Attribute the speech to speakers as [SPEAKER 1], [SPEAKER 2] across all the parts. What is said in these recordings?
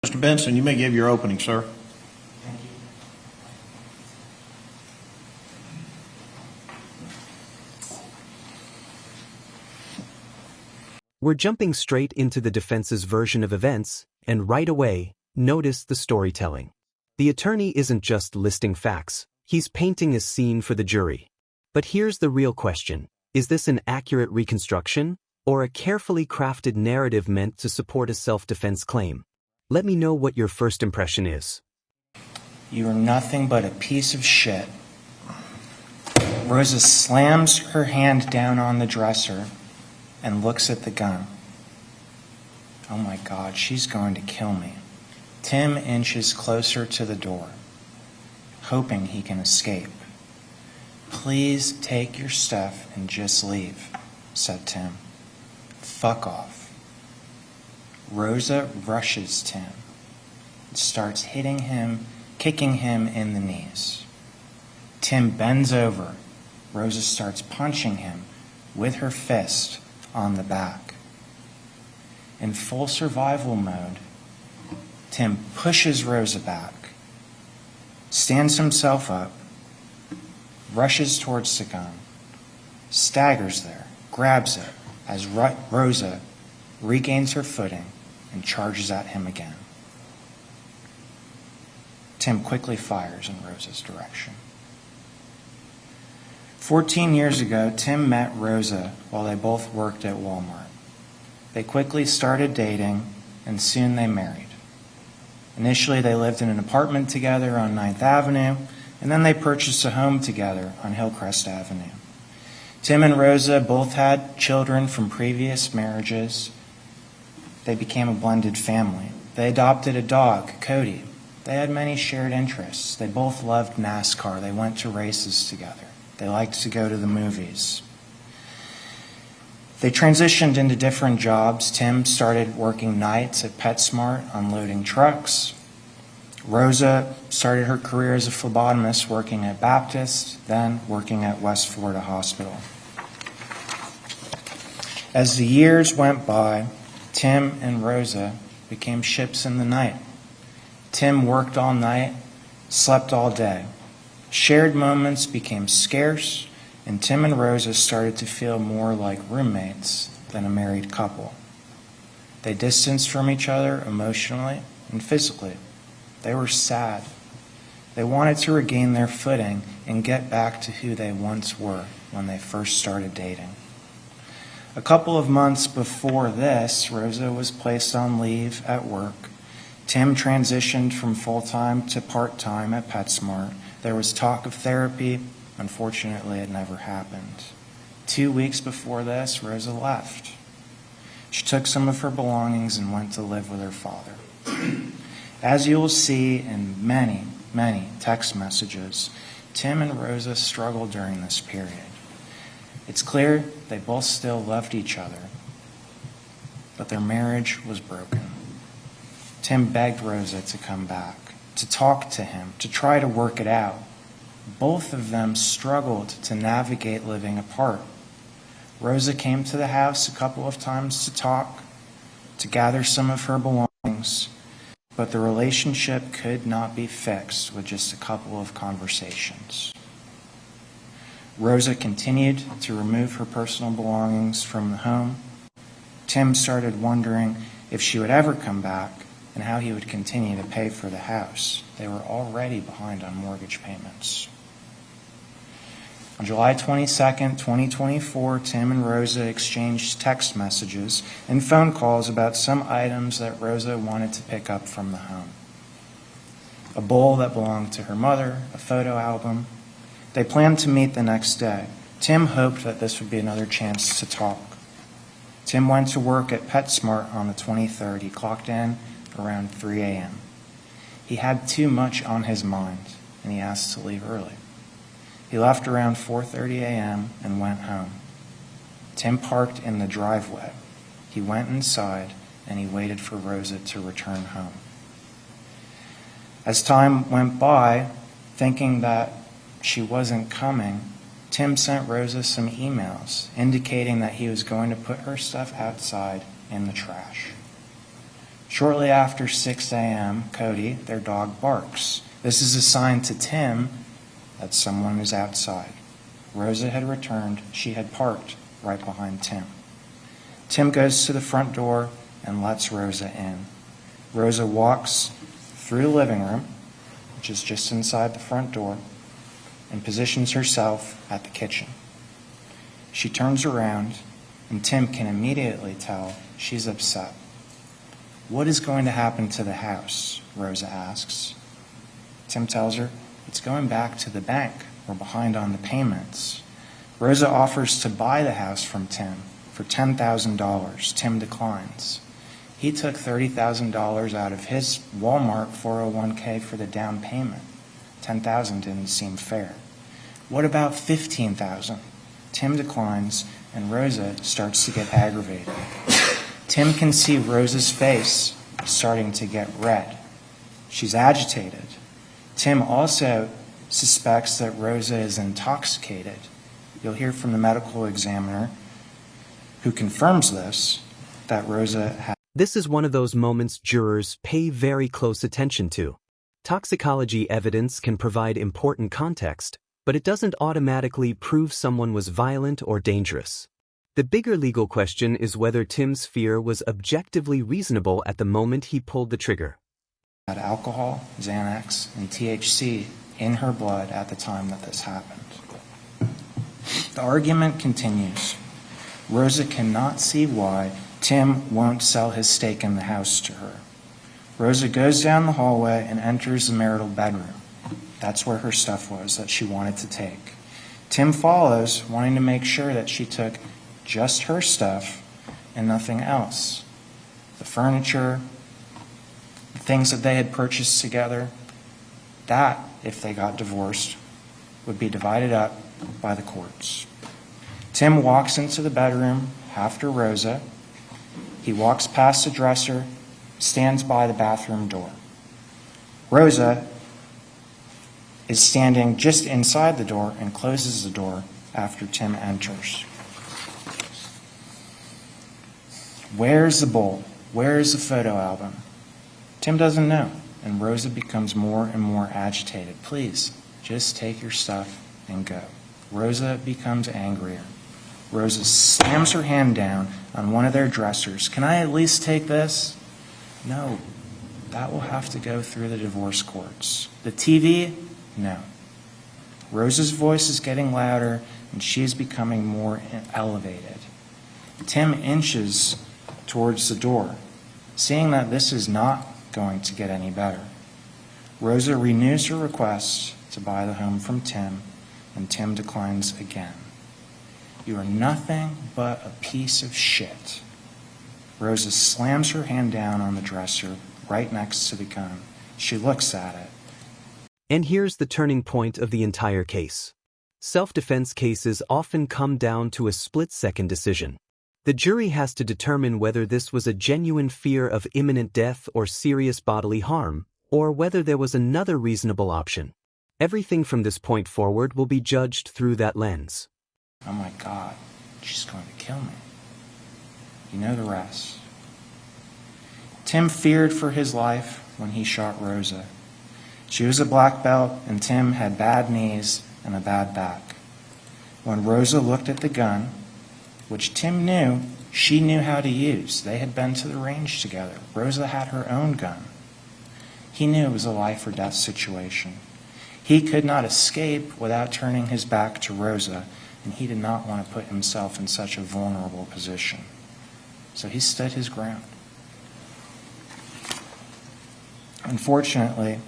[SPEAKER 1] Mr. Benson, you may give your opening, sir.
[SPEAKER 2] Thank you.
[SPEAKER 3] We're jumping straight into the defense's version of events, and right away, notice the storytelling. The attorney isn't just listing facts, he's painting a scene for the jury. But here's the real question. Is this an accurate reconstruction, or a carefully crafted narrative meant to support a self-defense claim? Let me know what your first impression is.
[SPEAKER 2] You are nothing but a piece of shit. Rosa slams her hand down on the dresser and looks at the gun. Oh my God, she's going to kill me. Tim inches closer to the door, hoping he can escape. Please take your stuff and just leave, said Tim. Fuck off. Rosa rushes Tim and starts hitting him, kicking him in the knees. Tim bends over. Rosa starts punching him with her fist on the back. In full survival mode, Tim pushes Rosa back, stands himself up, rushes towards the gun, staggers there, grabs it as Rosa regains her footing and charges at him again. Tim quickly fires in Rosa's direction. 14 years ago, Tim met Rosa while they both worked at Walmart. They quickly started dating, and soon they married. Initially, they lived in an apartment together on 9th Avenue, and then they purchased a home together on Hillcrest Avenue. Tim and Rosa both had children from previous marriages. They became a blended family. They adopted a dog, Cody. They had many shared interests. They both loved NASCAR. They went to races together. They liked to go to the movies. They transitioned into different jobs. Tim started working nights at PetSmart, unloading trucks. Rosa started her career as a phlebotomist, working at Baptist, then working at West Florida Hospital. As the years went by, Tim and Rosa became ships in the night. Tim worked all night, slept all day. Shared moments became scarce, and Tim and Rosa started to feel more like roommates than a married couple. They distanced from each other emotionally and physically. They were sad. They wanted to regain their footing and get back to who they once were when they first started dating. A couple of months before this, Rosa was placed on leave at work. Tim transitioned from full-time to part-time at PetSmart. There was talk of therapy. Unfortunately, it never happened. 2 weeks before this, Rosa left. She took some of her belongings and went to live with her father. As you will see in many, many text messages, Tim and Rosa struggled during this period. It's clear they both still loved each other, but their marriage was broken. Tim begged Rosa to come back, to talk to him, to try to work it out. Both of them struggled to navigate living apart. Rosa came to the house a couple of times to talk, to gather some of her belongings, but the relationship could not be fixed with just a couple of conversations. Rosa continued to remove her personal belongings from the home. Tim started wondering if she would ever come back and how he would continue to pay for the house. They were already behind on mortgage payments. On July 22nd, 2024, Tim and Rosa exchanged text messages and phone calls about some items that Rosa wanted to pick up from the home. A bowl that belonged to her mother, a photo album. They planned to meet the next day. Tim hoped that this would be another chance to talk. Tim went to work at PetSmart on the 23rd. He clocked in around 3 a.m. He had too much on his mind, and he asked to leave early. He left around 4:30 a.m. and went home. Tim parked in the driveway. He went inside, and he waited for Rosa to return home. As time went by, thinking that she wasn't coming, Tim sent Rosa some emails indicating that he was going to put her stuff outside in the trash. Shortly after 6 a.m., Cody, their dog, barks. This is a sign to Tim that someone is outside. Rosa had returned. She had parked right behind Tim. Tim goes to the front door and lets Rosa in. Rosa walks through the living room, which is just inside the front door, and positions herself at the kitchen. She turns around, and Tim can immediately tell she's upset. "What is going to happen to the house?" Rosa asks. Tim tells her, "It's going back to the bank. We're behind on the payments." Rosa offers to buy the house from Tim for $10,000. Tim declines. He took $30,000 out of his Walmart 401k for the down payment. $10,000 didn't seem fair. "What about $15,000? Tim declines, and Rosa starts to get aggravated. Tim can see Rosa's face starting to get red. She's agitated. Tim also suspects that Rosa is intoxicated. You'll hear from the medical examiner, who confirms this, that Rosa has.
[SPEAKER 3] This is one of those moments jurors pay very close attention to. Toxicology evidence can provide important context, but it doesn't automatically prove someone was violent or dangerous. The bigger legal question is whether Tim's fear was objectively reasonable at the moment he pulled the trigger.
[SPEAKER 2] Had alcohol, Xanax, and THC in her blood at the time that this happened. The argument continues. Rosa cannot see why Tim won't sell his stake in the house to her. Rosa goes down the hallway and enters the marital bedroom. That's where her stuff was that she wanted to take. Tim follows, wanting to make sure that she took just her stuff and nothing else. The furniture, the things that they had purchased together, that, if they got divorced, would be divided up by the courts. Tim walks into the bedroom after Rosa. He walks past the dresser, stands by the bathroom door. Rosa is standing just inside the door and closes the door after Tim enters. Where's the bowl? Where's the photo album? Tim doesn't know, and Rosa becomes more and more agitated. Please, just take your stuff and go. Rosa becomes angrier. Rosa slams her hand down on one of their dressers. Can I at least take this? No, that will have to go through the divorce courts. The TV? No. Rosa's voice is getting louder, and she is becoming more elevated. Tim inches towards the door, seeing that this is not going to get any better. Rosa renews her request to buy the home from Tim, and Tim declines again. You are nothing but a piece of shit. Rosa slams her hand down on the dresser right next to the gun. She looks at it.
[SPEAKER 3] And here's the turning point of the entire case. Self-defense cases often come down to a split-second decision. The jury has to determine whether this was a genuine fear of imminent death or serious bodily harm, or whether there was another reasonable option. Everything from this point forward will be judged through that lens.
[SPEAKER 2] Oh my God, she's going to kill me. You know the rest. Tim feared for his life when he shot Rosa. She was a black belt, and Tim had bad knees and a bad back. When Rosa looked at the gun, which Tim knew she knew how to use, they had been to the range together. Rosa had her own gun. He knew it was a life or death situation. He could not escape without turning his back to Rosa, and he did not want to put himself in such a vulnerable position. So he stood his ground. Unfortunately,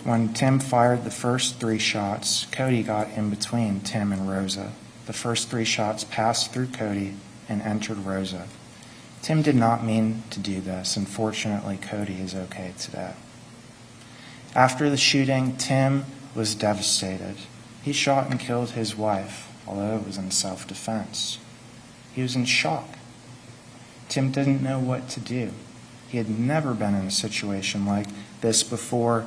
[SPEAKER 2] when Tim fired the first 3 shots, Cody got in between Tim and Rosa. The first 3 shots passed through Cody and entered Rosa. Tim did not mean to do this, and fortunately, Cody is okay today. After the shooting, Tim was devastated. He shot and killed his wife, although it was in self-defense. He was in shock. Tim didn't know what to do. He had never been in a situation like this before,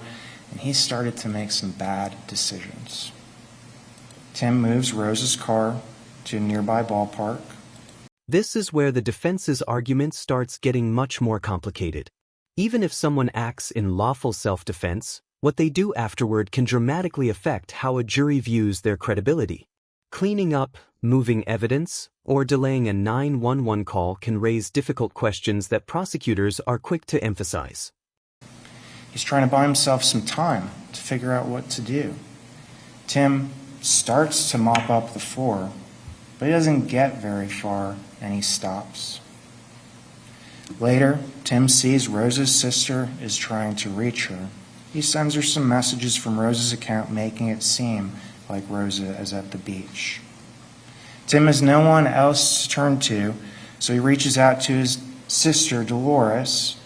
[SPEAKER 2] and he started to make some bad decisions. Tim moves Rosa's car to a nearby ballpark.
[SPEAKER 3] This is where the defense's argument starts getting much more complicated. Even if someone acts in lawful self-defense, what they do afterward can dramatically affect how a jury views their credibility. Cleaning up, moving evidence, or delaying a 911 call can raise difficult questions that prosecutors are quick to emphasize.
[SPEAKER 2] He's trying to buy himself some time to figure out what to do. Tim starts to mop up the floor, but he doesn't get very far, and he stops. Later, Tim sees Rosa's sister is trying to reach her. He sends her some messages from Rosa's account, making it seem like Rosa is at the beach. Tim has no one else to turn to, so he reaches out to his sister, Dolores,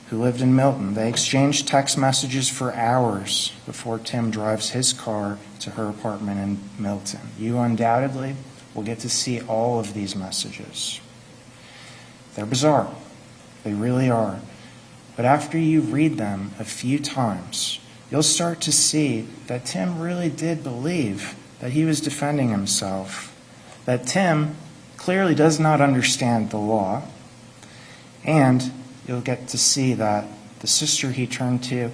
[SPEAKER 2] who lived in Milton. They exchange text messages for hours before Tim drives his car to her apartment in Milton. You undoubtedly will get to see all of these messages. They're bizarre. They really are. But after you read them a few times, you'll start to see that Tim really did believe that he was defending himself, that Tim clearly does not understand the law, and you'll get to see that the sister he turned to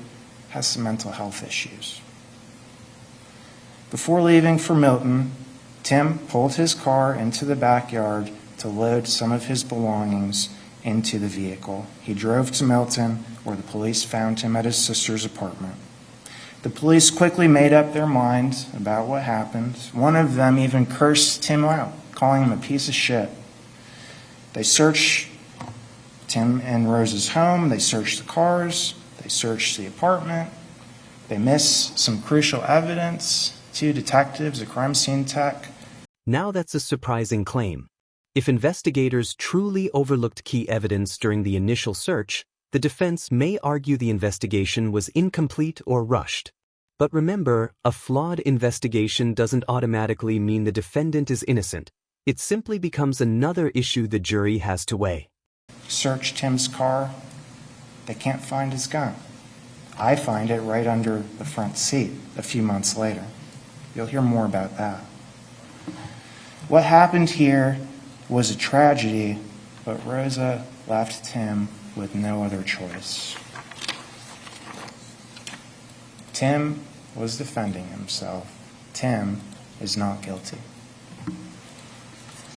[SPEAKER 2] has some mental health issues. Before leaving for Milton, Tim pulled his car into the backyard to load some of his belongings into the vehicle. He drove to Milton, where the police found him at his sister's apartment. The police quickly made up their minds about what happened. One of them even cursed Tim out, calling him a piece of shit. They searched Tim and Rose's home, they searched the cars, they searched the apartment, they missed some crucial evidence, 2 detectives, a crime scene tech.
[SPEAKER 3] Now that's a surprising claim. If investigators truly overlooked key evidence during the initial search, the defense may argue the investigation was incomplete or rushed. But remember, a flawed investigation doesn't automatically mean the defendant is innocent. It simply becomes another issue the jury has to weigh.
[SPEAKER 2] Search Tim's car, they can't find his gun. I find it right under the front seat a few months later. You'll hear more about that. What happened here was a tragedy, but Rosa left Tim with no other choice. Tim was defending himself. Tim is not guilty.